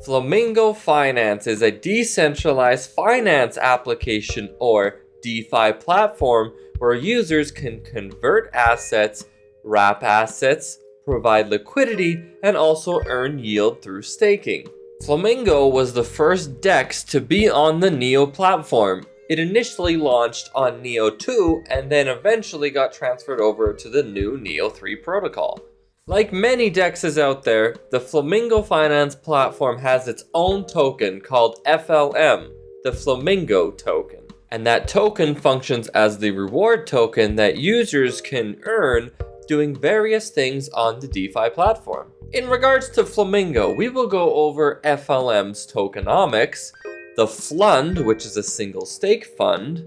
Flamingo Finance is a decentralized finance application or DeFi platform where users can convert assets, wrap assets, provide liquidity, and also earn yield through staking. Flamingo was the first DEX to be on the Neo platform. It initially launched on Neo 2 and then eventually got transferred over to the new Neo 3 protocol. Like many DEXs out there, the Flamingo Finance platform has its own token called FLM, the Flamingo token. And that token functions as the reward token that users can earn doing various things on the DeFi platform. In regards to Flamingo, we will go over FLM's tokenomics, the FLUND, which is a single stake fund,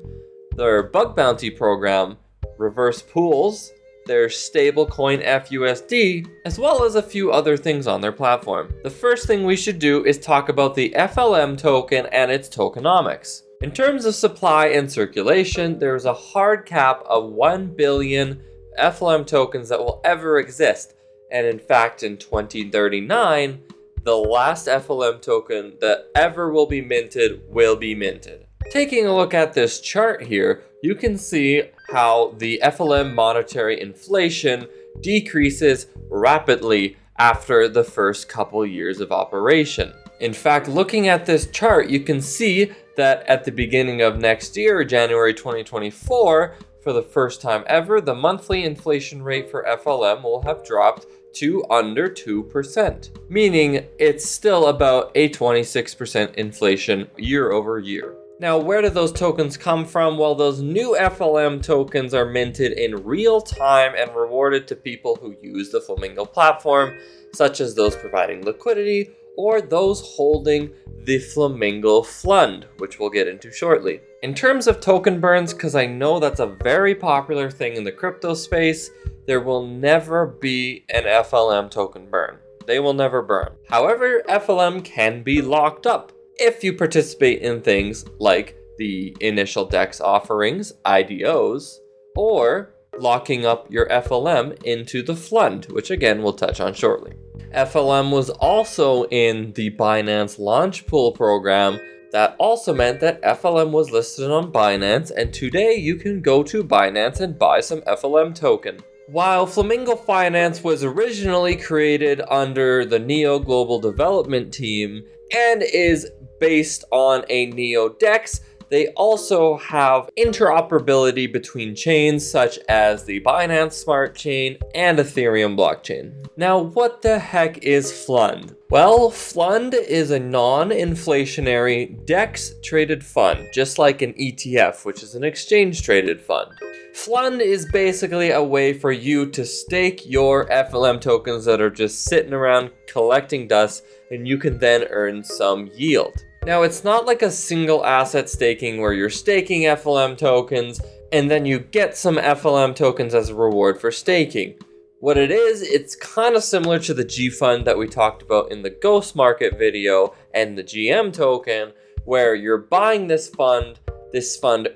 their bug bounty program, reverse pools, their stablecoin FUSD, as well as a few other things on their platform. The first thing we should do is talk about the FLM token and its tokenomics. In terms of supply and circulation, there is a hard cap of 1 billion FLM tokens that will ever exist. And in fact, in 2039, the last FLM token that ever will be minted will be minted. Taking a look at this chart here, you can see how the FLM monetary inflation decreases rapidly after the first couple years of operation. In fact, looking at this chart, you can see that at the beginning of next year, January 2024, for the first time ever, the monthly inflation rate for FLM will have dropped to under 2%, meaning it's still about a 26% inflation year over year. Now, where do those tokens come from? Well, those new FLM tokens are minted in real time and rewarded to people who use the Flamingo platform, such as those providing liquidity or those holding the Flamingo FLUND, which we'll get into shortly. In terms of token burns, because I know that's a very popular thing in the crypto space, there will never be an FLM token burn. They will never burn. However, FLM can be locked up if you participate in things like the initial DEX offerings, IDOs, or locking up your FLM into the FLUND, which again we'll touch on shortly. FLM was also in the Binance Launch Pool program. That also meant that FLM was listed on Binance, and today you can go to Binance and buy some FLM token. While Flamingo Finance was originally created under the Neo Global Development Team and is based on a Neo DEX, they also have interoperability between chains such as the Binance Smart Chain and Ethereum blockchain. Now, what the heck is FLUND? Well, FLUND is a non-inflationary DEX-traded fund, just like an ETF, which is an exchange-traded fund. FLUND is basically a way for you to stake your FLM tokens that are just sitting around collecting dust, and you can then earn some yield. Now, it's not like a single asset staking where you're staking FLM tokens and then you get some FLM tokens as a reward for staking. What it is, it's kind of similar to the G fund that we talked about in the Ghost Market video and the GM token, where you're buying this fund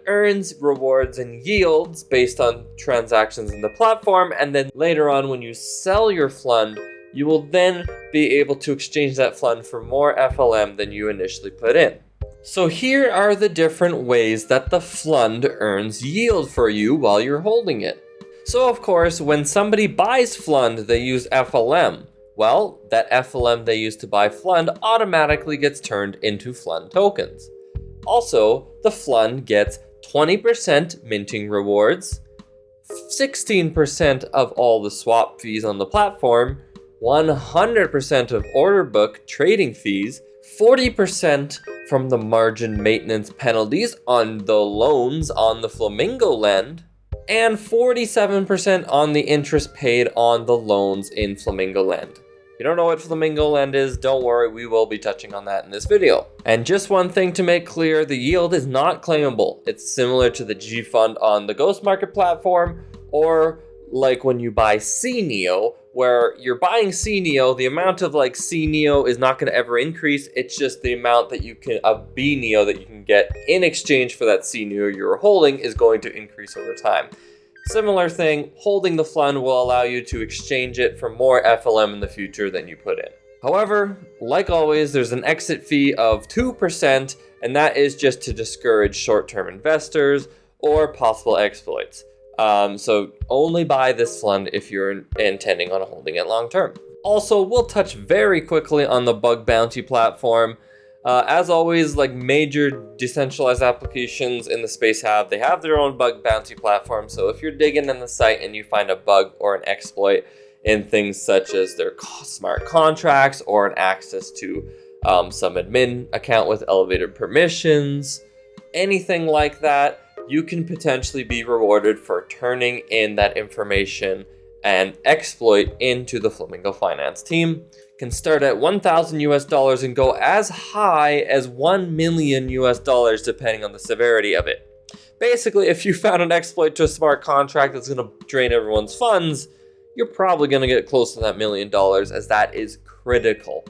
earns rewards and yields based on transactions in the platform, and then later on when you sell your FLUND, you will then be able to exchange that FLUND for more FLM than you initially put in. So here are the different ways that the FLUND earns yield for you while you're holding it. So of course, when somebody buys FLUND, they use FLM. Well, that FLM they use to buy FLUND automatically gets turned into FLUND tokens. Also, the FLUND gets 20% minting rewards, 16% of all the swap fees on the platform, 100% of order book trading fees, 40% from the margin maintenance penalties on the loans on the Flamingo Lend, and 47% on the interest paid on the loans in Flamingo Lend. If you don't know what Flamingo Lend is, don't worry, we will be touching on that in this video. And just one thing to make clear, the yield is not claimable. It's similar to the G fund on the Ghost Market platform, or like when you buy CNEO, where you're buying CNEO, the amount of like CNEO is not going to ever increase. It's just the amount that you can, of BNEO that you can get in exchange for that CNEO you're holding is going to increase over time. Similar thing, holding the FLUND will allow you to exchange it for more FLM in the future than you put in. However, like always, there's an exit fee of 2%, and that is just to discourage short-term investors or possible exploits. So only buy this FLUND if you're intending on holding it long-term. Also, we'll touch very quickly on the bug bounty platform. As always, like major decentralized applications in the space they have their own bug bounty platform. So if you're digging in the site and you find a bug or an exploit in things such as their smart contracts or an access to some admin account with elevated permissions, anything like that, you can potentially be rewarded for turning in that information and exploit into the Flamingo Finance team. Can start at $1,000 and go as high as $1 million depending on the severity of it. Basically, if you found an exploit to a smart contract that's going to drain everyone's funds, you're probably going to get close to that $1 million, as that is critical.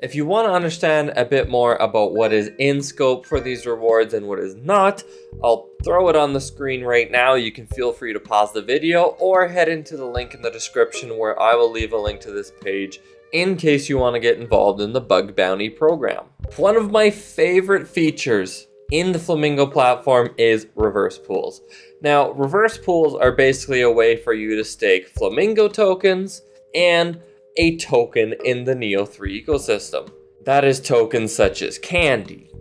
If you want to understand a bit more about what is in scope for these rewards and what is not, I'll throw it on the screen right now. You can feel free to pause the video or head into the link in the description where I will leave a link to this page in case you want to get involved in the bug bounty program. One of my favorite features in the Flamingo platform is reverse pools. Now, reverse pools are basically a way for you to stake Flamingo tokens and a token in the Neo3 ecosystem. That is tokens such as Candy,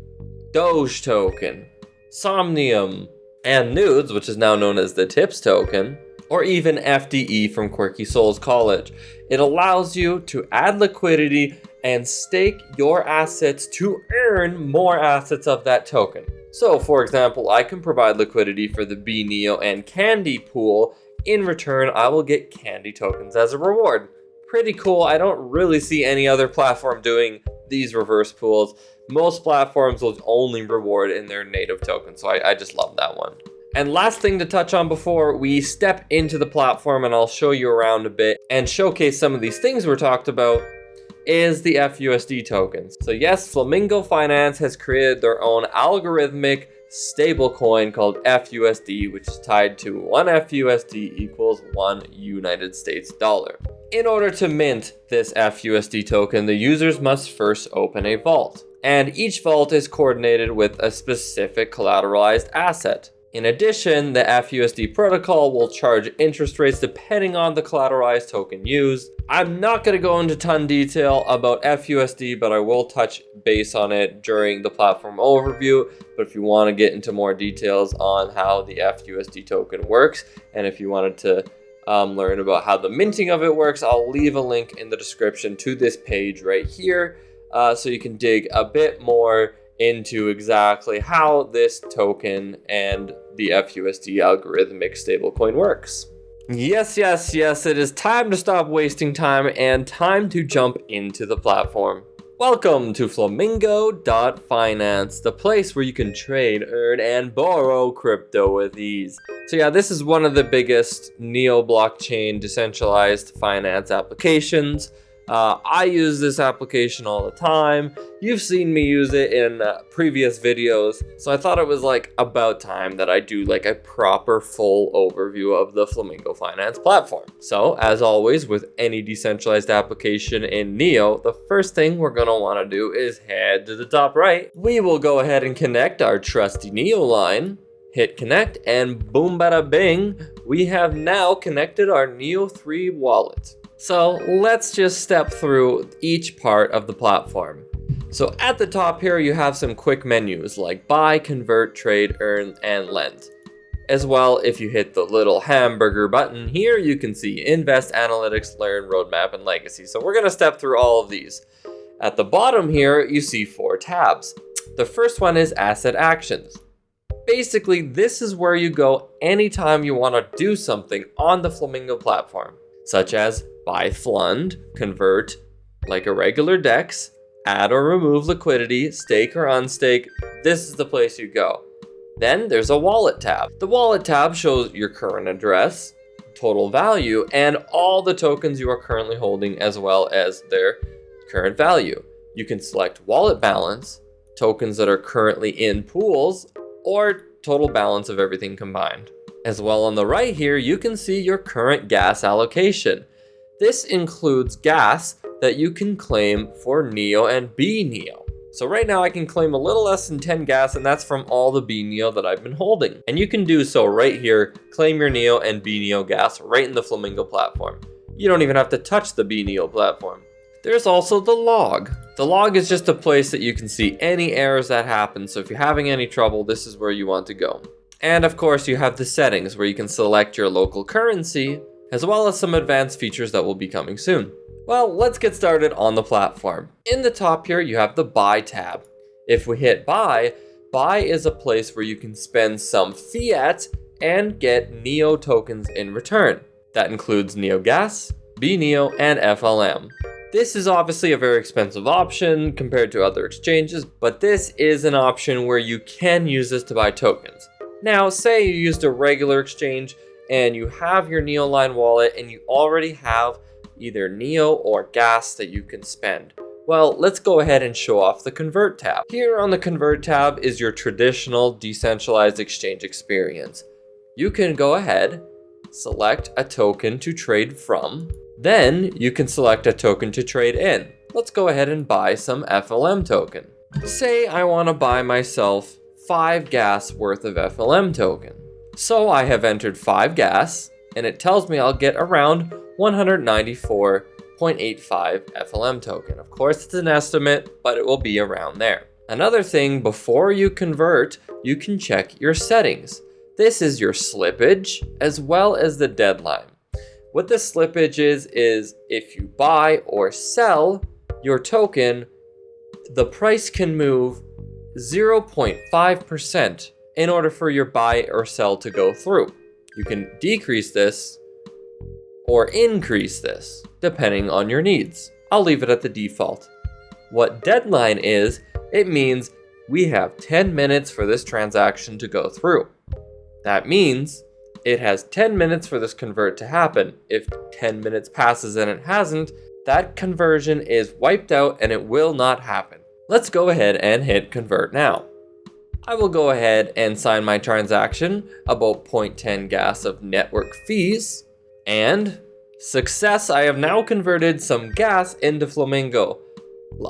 Doge token, Somnium, and Nudes, which is now known as the TIPS token, or even FDE from Quirky Souls College. It allows you to add liquidity and stake your assets to earn more assets of that token. So, for example, I can provide liquidity for the BNeo and Candy pool. In return, I will get Candy tokens as a reward. Pretty cool. I don't really see any other platform doing these reverse pools. Most platforms will only reward in their native token, so I just love that one. And last thing to touch on before we step into the platform, and I'll show you around a bit and showcase some of these things we're talked about, is the FUSD tokens. So yes, Flamingo Finance has created their own algorithmic stablecoin called FUSD, which is tied to 1 FUSD equals 1 United States dollar. In order to mint this FUSD token, the users must first open a vault, and each vault is coordinated with a specific collateralized asset. In addition, the FUSD protocol will charge interest rates depending on the collateralized token used. I'm not going to go into ton detail about FUSD, but I will touch base on it during the platform overview. But if you want to get into more details on how the FUSD token works, and if you wanted to learn about how the minting of it works, I'll leave a link in the description to this page right here, so you can dig a bit more into exactly how this token and the FUSD algorithmic stablecoin works. Yes, it is time to stop wasting time and time to jump into the platform. Welcome to Flamingo.finance, the place where you can trade, earn, and borrow crypto with ease. So yeah, this is one of the biggest neo-blockchain decentralized finance applications. I use this application all the time. You've seen me use it in previous videos, so I thought it was like about time that I do like a proper full overview of the Flamingo Finance platform. So as always with any decentralized application in Neo, the first thing we're gonna want to do is head to the top right. We will go ahead and connect our trusty Neo line, hit connect, and boom bada bing, we have now connected our Neo3 wallet. So let's just step through each part of the platform. So at the top here, you have some quick menus like buy, convert, trade, earn, and lend. As well, if you hit the little hamburger button here, you can see invest, analytics, learn, roadmap, and legacy. So we're gonna step through all of these. At the bottom here, you see 4 tabs. The first one is asset actions. Basically, this is where you go anytime you wanna do something on the Flamingo platform, such as buy FLUND, convert like a regular DEX, add or remove liquidity, stake or unstake. This is the place you go. Then there's a wallet tab. The wallet tab shows your current address, total value, and all the tokens you are currently holding as well as their current value. You can select wallet balance, tokens that are currently in pools, or total balance of everything combined. As well on the right here, you can see your current gas allocation. This includes gas that you can claim for NEO and BNEO. So right now I can claim a little less than 10 gas, and that's from all the BNEO that I've been holding. And you can do so right here, claim your NEO and BNEO gas right in the Flamingo platform. You don't even have to touch the BNEO platform. There's also the log. The log is just a place that you can see any errors that happen, so if you're having any trouble, this is where you want to go. And of course you have the settings where you can select your local currency, as well as some advanced features that will be coming soon. Well, let's get started on the platform. In the top here, you have the buy tab. If we hit buy, buy is a place where you can spend some fiat and get NEO tokens in return. That includes NEO gas, BNEO, and FLM. This is obviously a very expensive option compared to other exchanges, but this is an option where you can use this to buy tokens. Now, say you used a regular exchange and you have your Neoline wallet and you already have either NEO or gas that you can spend. Well, let's go ahead and show off the Convert tab. Here on the Convert tab is your traditional decentralized exchange experience. You can go ahead, select a token to trade from, then you can select a token to trade in. Let's go ahead and buy some FLM token. Say I want to buy myself 5 gas worth of FLM token. So I have entered 5 gas, and it tells me I'll get around 194.85 FLM token. Of course, it's an estimate, but it will be around there. Another thing, before you convert, you can check your settings. This is your slippage as well as the deadline. What the slippage is if you buy or sell your token, the price can move 0.5% in order for your buy or sell to go through. You can decrease this or increase this, depending on your needs. I'll leave it at the default. What deadline is, it means we have 10 minutes for this transaction to go through. That means it has 10 minutes for this convert to happen. If 10 minutes passes and it hasn't, that conversion is wiped out and it will not happen. Let's go ahead and hit convert now. I will go ahead and sign my transaction, about 0.10 gas of network fees. And success, I have now converted some gas into Flamingo.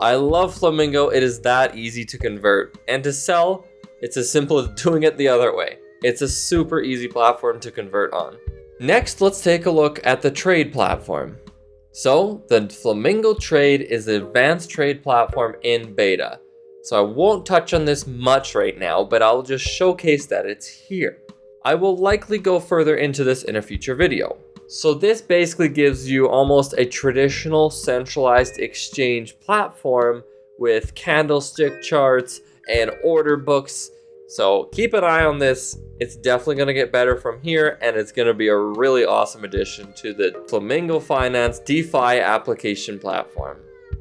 I love Flamingo, it is that easy to convert. And to sell, it's as simple as doing it the other way. It's a super easy platform to convert on. Next, let's take a look at the trade platform. So, the Flamingo Trade is an advanced trade platform in beta. So I won't touch on this much right now, but I'll just showcase that it's here. I will likely go further into this in a future video. So this basically gives you almost a traditional centralized exchange platform with candlestick charts and order books. So keep an eye on this. It's definitely going to get better from here, and it's going to be a really awesome addition to the Flamingo Finance DeFi application platform.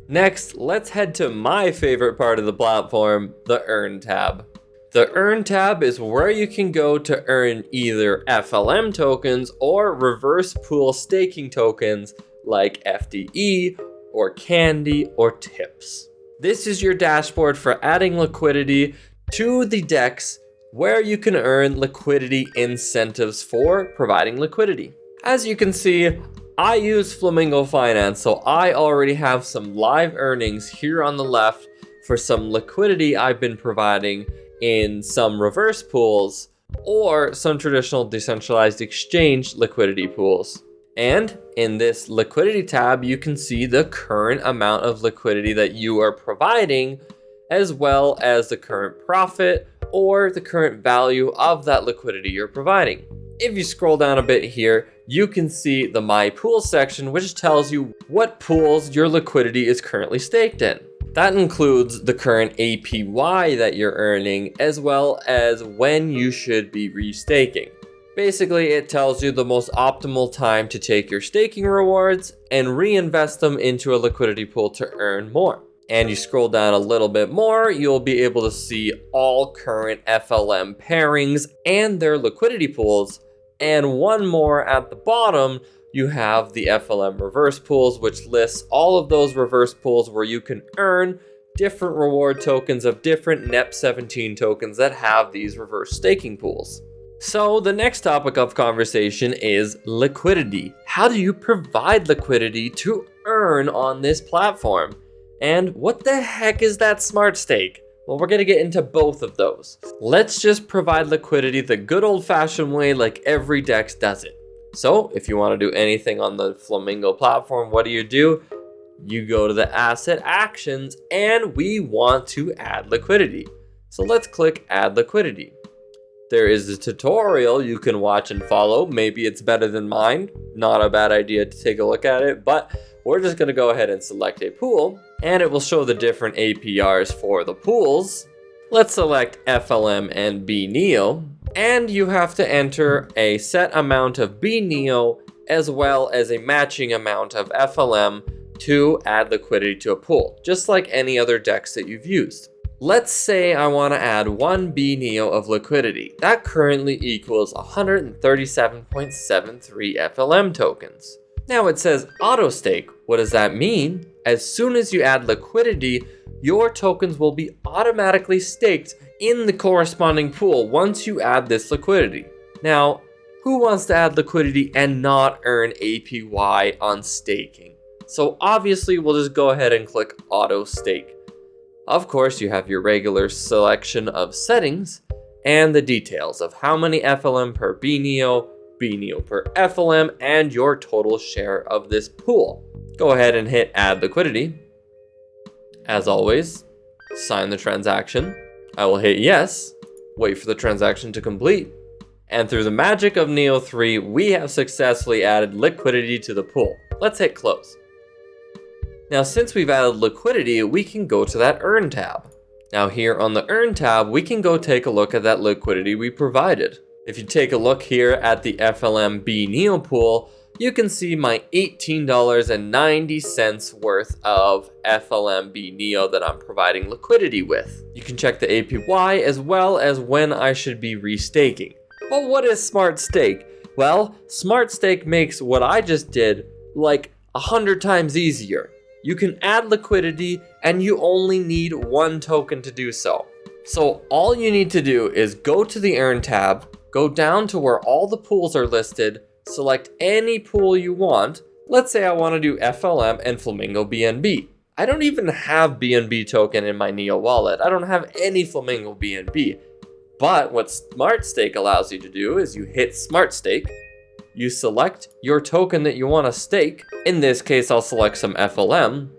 Next, let's head to my favorite part of the platform, the Earn tab. The Earn tab is where you can go to earn either FLM tokens or reverse pool staking tokens like FDE or Candy or Tips. This is your dashboard for adding liquidity to the DEX, where you can earn liquidity incentives for providing liquidity. As you can see, I use Flamingo Finance, so I already have some live earnings here on the left for some liquidity I've been providing in some reverse pools or some traditional decentralized exchange liquidity pools. And in this liquidity tab, you can see the current amount of liquidity that you are providing, as well as the current profit or the current value of that liquidity you're providing. If you scroll down a bit here, you can see the My Pool section, which tells you what pools your liquidity is currently staked in. That includes the current APY that you're earning, as well as when you should be restaking. Basically, it tells you the most optimal time to take your staking rewards and reinvest them into a liquidity pool to earn more. And you scroll down a little bit more, you'll be able to see all current FLM pairings and their liquidity pools. And one more at the bottom, you have the FLM reverse pools, which lists all of those reverse pools where you can earn different reward tokens of different NEP17 tokens that have these reverse staking pools. So the next topic of conversation is liquidity. How do you provide liquidity to earn on this platform? And what the heck is that smart stake? Well, we're going to get into both of those. Let's just provide liquidity the good old-fashioned way like every DEX does it. So if you want to do anything on the Flamingo platform, what do? You go to the asset actions and we want to add liquidity. So let's click add liquidity. There is a tutorial you can watch and follow. Maybe it's better than mine. Not a bad idea to take a look at it, but we're just going to go ahead and select a pool and it will show the different APRs for the pools. Let's select FLM and BNEO, and you have to enter a set amount of BNEO as well as a matching amount of FLM to add liquidity to a pool, just like any other DEX that you've used. Let's say I want to add 1 BNEO of liquidity. That currently equals 137.73 FLM tokens. Now it says auto stake. What does that mean? As soon as you add liquidity, your tokens will be automatically staked in the corresponding pool once you add this liquidity. Now, who wants to add liquidity and not earn APY on staking? So obviously we'll just go ahead and click auto stake. Of course, you have your regular selection of settings and the details of how many FLM per BNEO, BNEO per FLM, and your total share of this pool. Go ahead and hit add liquidity. As always, sign the transaction. I will hit yes, wait for the transaction to complete, and through the magic of Neo 3, we have successfully added liquidity to the pool. Let's hit close. Now, since we've added liquidity, we can go to that Earn tab. Now here on the Earn tab, we can go take a look at that liquidity we provided. If you take a look here at the FLM BNEO pool, you can see my $18.90 worth of FLM BNEO that I'm providing liquidity with. You can check the APY as well as when I should be restaking. But what is Smart Stake? Well, Smart Stake makes what I just did like 100 times easier. You can add liquidity and you only need 1 token to do so. So all you need to do is go to the Earn tab, go down to where all the pools are listed, select any pool you want. Let's say I want to do FLM and Flamingo BNB. I don't even have BNB token in my Neo wallet. I don't have any Flamingo BNB. But what Smart Stake allows you to do is you hit Smart Stake, you select your token that you want to stake. In this case, I'll select some FLM.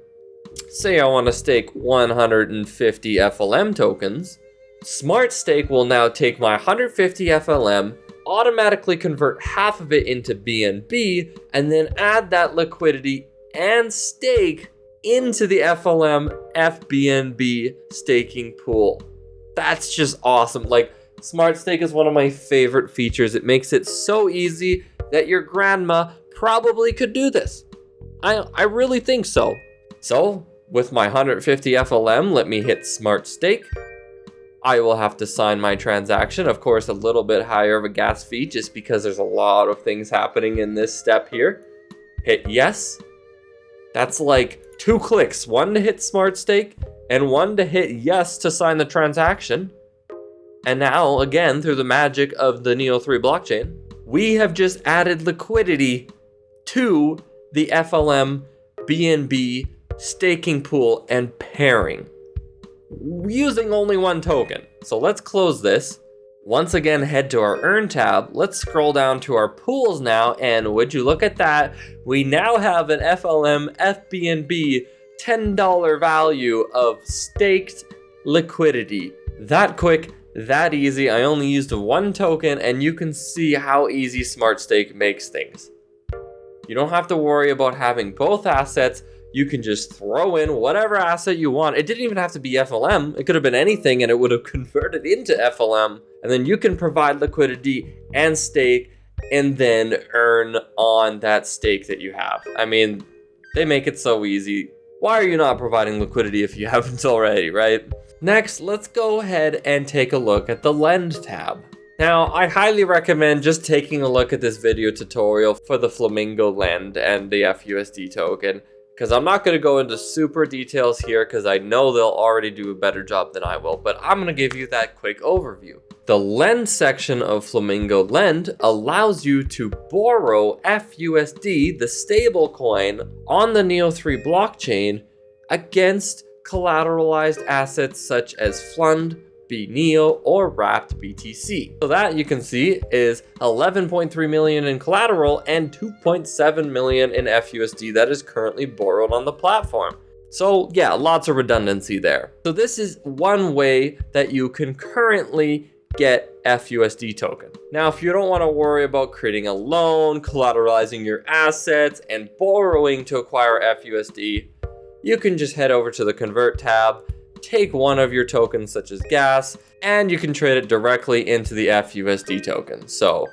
Say I want to stake 150 FLM tokens. Smart Stake will now take my 150 FLM, automatically convert half of it into BNB, and then add that liquidity and stake into the FLM FBNB staking pool. That's just awesome. Like, Smart Stake is one of my favorite features. It makes it so easy that your grandma probably could do this. I really think so. So with my 150 FLM, let me hit Smart Stake. I will have to sign my transaction. Of course, a little bit higher of a gas fee just because there's a lot of things happening in this step here. Hit yes. That's like 2 clicks, 1 to hit Smart Stake and 1 to hit yes to sign the transaction. And now, again, through the magic of the Neo 3 blockchain, we have just added liquidity to the FLM BNB staking pool and pairing using only 1 token. So let's close this. Once again, head to our Earn tab. Let's scroll down to our pools now, and would you look at that? We now have an FLM FBNB $10 value of staked liquidity. That quick, that easy. I only used 1 token, and you can see how easy Smart Stake makes things. You don't have to worry about having both assets. You can just throw in whatever asset you want. It didn't even have to be FLM. It could have been anything and it would have converted into FLM. And then you can provide liquidity and stake and then earn on that stake that you have. I mean, they make it so easy. Why are you not providing liquidity if you haven't already, right? Next, let's go ahead and take a look at the Lend tab. Now, I highly recommend just taking a look at this video tutorial for the Flamingo Lend and the FUSD token, because I'm not going to go into super details here because I know they'll already do a better job than I will, but I'm going to give you that quick overview. The lend section of Flamingo Lend allows you to borrow FUSD, the stablecoin, on the Neo3 blockchain against collateralized assets such as FLUND, BNEO, or wrapped BTC. So that you can see is 11.3 million in collateral and 2.7 million in FUSD that is currently borrowed on the platform. So yeah, lots of redundancy there. So this is one way that you can currently get FUSD token. Now, if you don't want to worry about creating a loan, collateralizing your assets, and borrowing to acquire FUSD, you can just head over to the Convert tab, take one of your tokens such as gas, and you can trade it directly into the FUSD token. So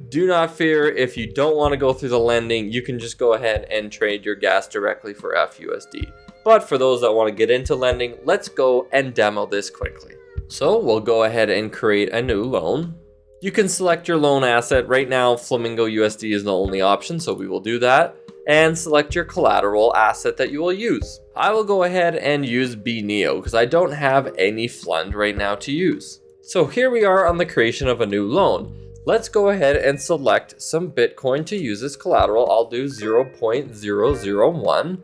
do not fear if you don't want to go through the lending, you can just go ahead and trade your gas directly for FUSD. But for those that want to get into lending, let's go and demo this quickly. So we'll go ahead and create a new loan. You can select your loan asset. Right now, Flamingo USD is the only option, so we will do that. And select your collateral asset that you will use. I will go ahead and use BNEO because I don't have any FLUND right now to use. So here we are on the creation of a new loan. Let's go ahead and select some Bitcoin to use as collateral. I'll do 0.001.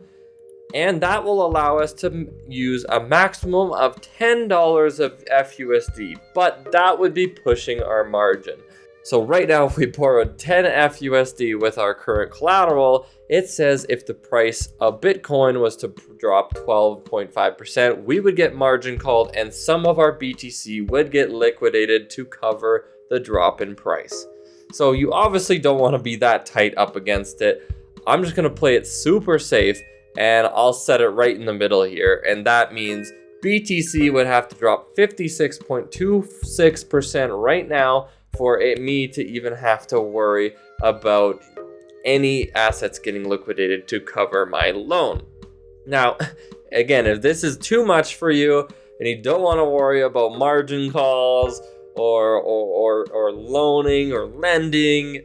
And that will allow us to use a maximum of $10 of FUSD, but that would be pushing our margin. So right now, if we borrowed 10 FUSD with our current collateral, it says if the price of Bitcoin was to drop 12.5%, we would get margin called and some of our BTC would get liquidated to cover the drop in price. So you obviously don't want to be that tight up against it. I'm just going to play it super safe. And I'll set it right in the middle here. And that means BTC would have to drop 56.26% right now for me to even have to worry about any assets getting liquidated to cover my loan. Now, again, if this is too much for you and you don't want to worry about margin calls or loaning or lending,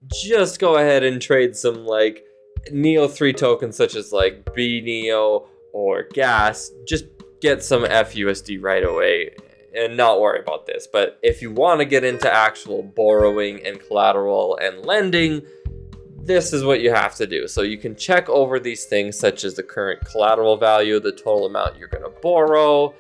just go ahead and trade some like Neo3 tokens such as like BNEO or gas. Just get some FUSD right away and not worry about this. But if you want to get into actual borrowing and collateral and lending, this is what you have to do. So you can check over these things such as the current collateral value, the total amount you're going to borrow,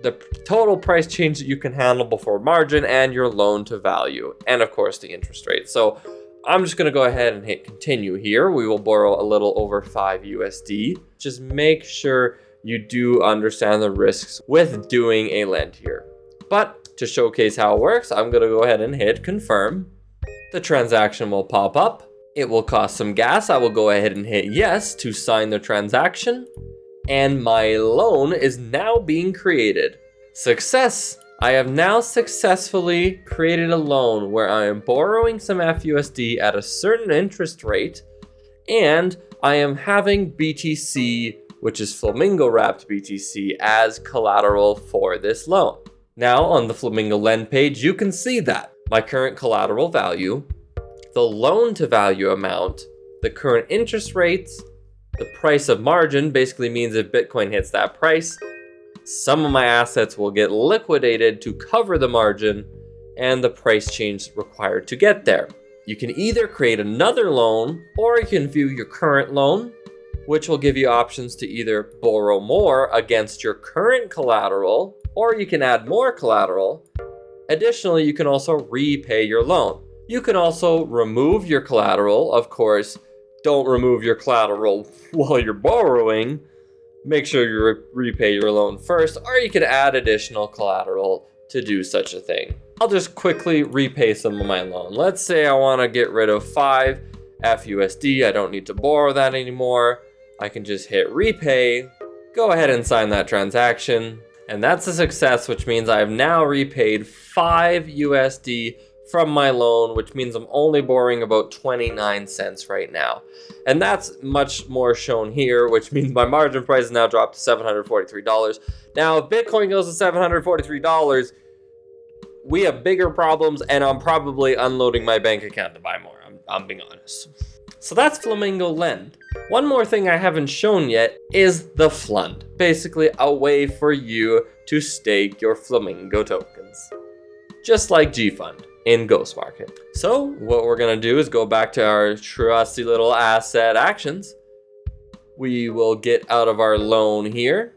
the total price change that you can handle before margin, and your loan to value, and of course the interest rate. So I'm just going to go ahead and hit continue here. We will borrow a little over 5 USD. Just make sure you do understand the risks with doing a lend here. But to showcase how it works, I'm going to go ahead and hit confirm. The transaction will pop up. It will cost some gas. I will go ahead and hit yes to sign the transaction. And my loan is now being created. Success! I have now successfully created a loan where I am borrowing some FUSD at a certain interest rate, and I am having BTC, which is Flamingo wrapped BTC, as collateral for this loan. Now on the Flamingo Lend page, you can see that my current collateral value, the loan to value amount, the current interest rates, the price of margin basically means if Bitcoin hits that price, some of my assets will get liquidated to cover the margin and the price change required to get there. You can either create another loan or you can view your current loan, which will give you options to either borrow more against your current collateral or you can add more collateral. Additionally, you can also repay your loan. You can also remove your collateral. Of course, don't remove your collateral while you're borrowing. Make sure you repay your loan first, or you can add additional collateral to do such a thing. I'll just quickly repay some of my loan. Let's say I want to get rid of 5 FUSD. I don't need to borrow that anymore. I can just hit repay, go ahead and sign that transaction. And that's a success, which means I have now repaid 5 USD from my loan, which means I'm only borrowing about 29 cents right now. And that's much more shown here, which means my margin price has now dropped to $743. Now, if Bitcoin goes to $743, we have bigger problems, and I'm probably unloading my bank account to buy more. I'm being honest. So that's Flamingo Lend. One more thing I haven't shown yet is the FLUND. Basically, a way for you to stake your Flamingo tokens. just like GFund in Ghost Market. So what we're gonna do is go back to our trusty little asset actions. We will get out of our loan here,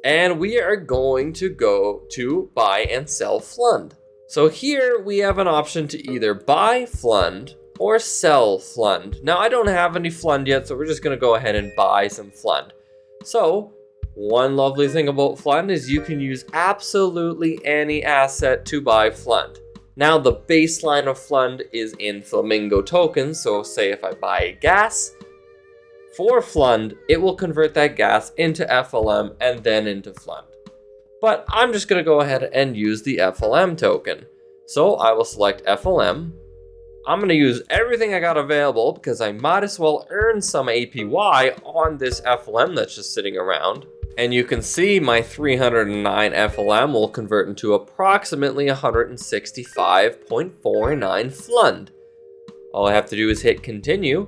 and we are going to go to buy and sell FLUND. So here we have an option to either buy FLUND or sell FLUND. Now I don't have any FLUND yet, so we're just gonna go ahead and buy some FLUND. So one lovely thing about FLUND is you can use absolutely any asset to buy FLUND. Now the baseline of FLUND is in Flamingo tokens, so say if I buy gas for FLUND, it will convert that gas into FLM and then into FLUND. But I'm just gonna go ahead and use the FLM token. So I will select FLM. I'm gonna use everything I got available because I might as well earn some APY on this FLM that's just sitting around. And you can see my 309 FLM will convert into approximately 165.49 FLUND. All I have to do is hit continue.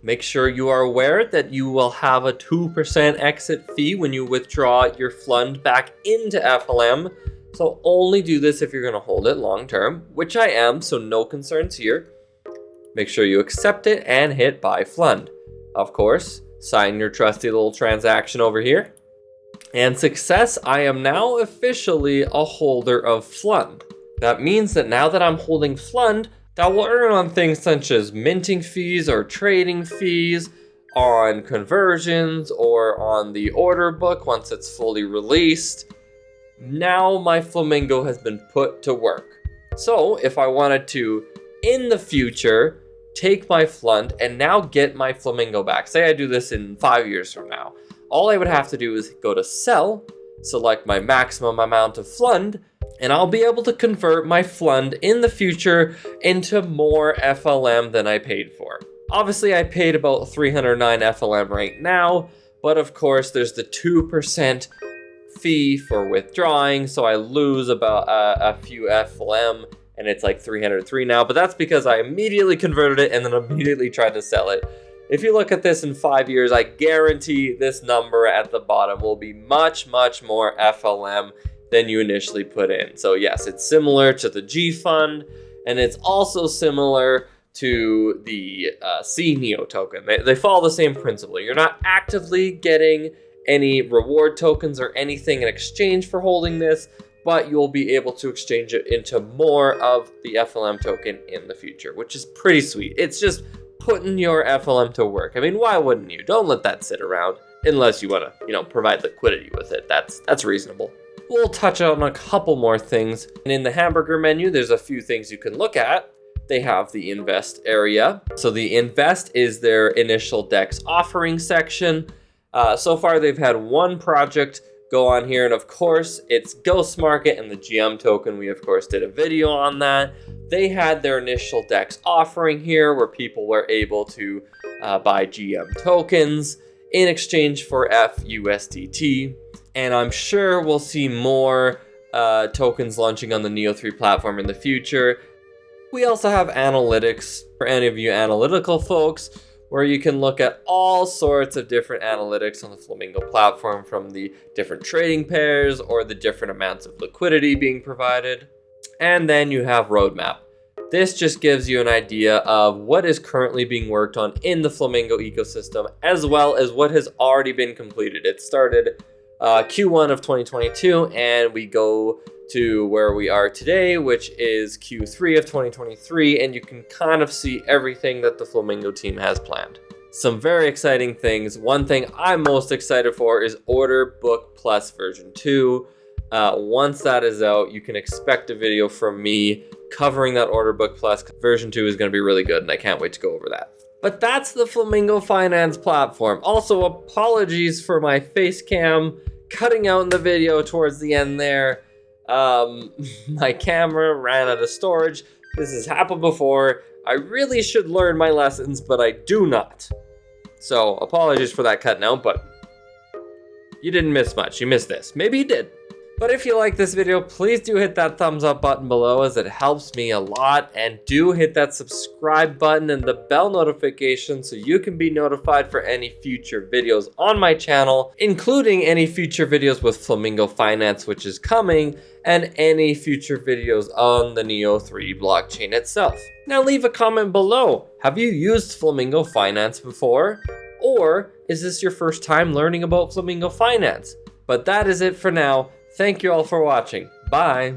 Make sure you are aware that you will have a 2% exit fee when you withdraw your FLUND back into FLM. So only do this if you're gonna hold it long term, which I am, so no concerns here. Make sure you accept it and hit buy FLUND. Of course, sign your trusty little transaction over here. And success, I am now officially a holder of FLUND. That means that now that I'm holding FLUND, that will earn on things such as minting fees or trading fees, on conversions, or on the order book once it's fully released. Now my Flamingo has been put to work. So if I wanted to, in the future, take my FLUND and now get my Flamingo back, say I do this in 5 years from now, all I would have to do is go to sell, select my maximum amount of FLUND, and I'll be able to convert my FLUND in the future into more FLM than I paid for. Obviously, I paid about 309 FLM right now, but of course, there's the 2% fee for withdrawing, so I lose about a few FLM, and it's like 303 now, but that's because I immediately converted it and then immediately tried to sell it. If you look at this in 5 years, I guarantee this number at the bottom will be much, much more FLM than you initially put in. So yes, it's similar to the GFund, and it's also similar to the CNEO token. They follow the same principle. You're not actively getting any reward tokens or anything in exchange for holding this, but you'll be able to exchange it into more of the FLM token in the future, which is pretty sweet. It's just putting your FLM to work. I mean, why wouldn't you? Don't let that sit around unless you want to, provide liquidity with it. That's reasonable. We'll touch on a couple more things. And in the hamburger menu, there's a few things you can look at. They have the invest area. So the invest is their initial DEX offering section. So far, they've had one project go on here, and of course, it's Ghost Market and the GM token. We, of course, did a video on that. They had their initial DEX offering here where people were able to buy GM tokens in exchange for FUSDT. And I'm sure we'll see more tokens launching on the Neo3 platform in the future. We also have analytics for any of you analytical folks, where you can look at all sorts of different analytics on the Flamingo platform, from the different trading pairs or the different amounts of liquidity being provided. And then you have roadmap. This just gives you an idea of what is currently being worked on in the Flamingo ecosystem, as well as what has already been completed. It started Q1 of 2022, and we go to where we are today, which is Q3 of 2023, and you can kind of see everything that the Flamingo team has planned. Some very exciting things. One thing I'm most excited for is Order Book Plus version 2. Once that is out, you can expect a video from me covering that Order Book Plus. Version 2 is going to be really good, and I can't wait to go over that. But that's the Flamingo Finance platform. Also, apologies for my face cam cutting out in the video towards the end there. My camera ran out of storage. This has happened before. I really should learn my lessons, but I do not. So apologies for that cutting out, but you didn't miss much. You missed this. Maybe you did. But if you like this video, please do hit that thumbs up button below as it helps me a lot, and do hit that subscribe button and the bell notification so you can be notified for any future videos on my channel, including any future videos with Flamingo Finance, which is coming, and any future videos on the Neo 3 blockchain itself. Now leave a comment below. Have you used Flamingo Finance before? Or is this your first time learning about Flamingo Finance? But that is it for now. Thank you all for watching. Bye.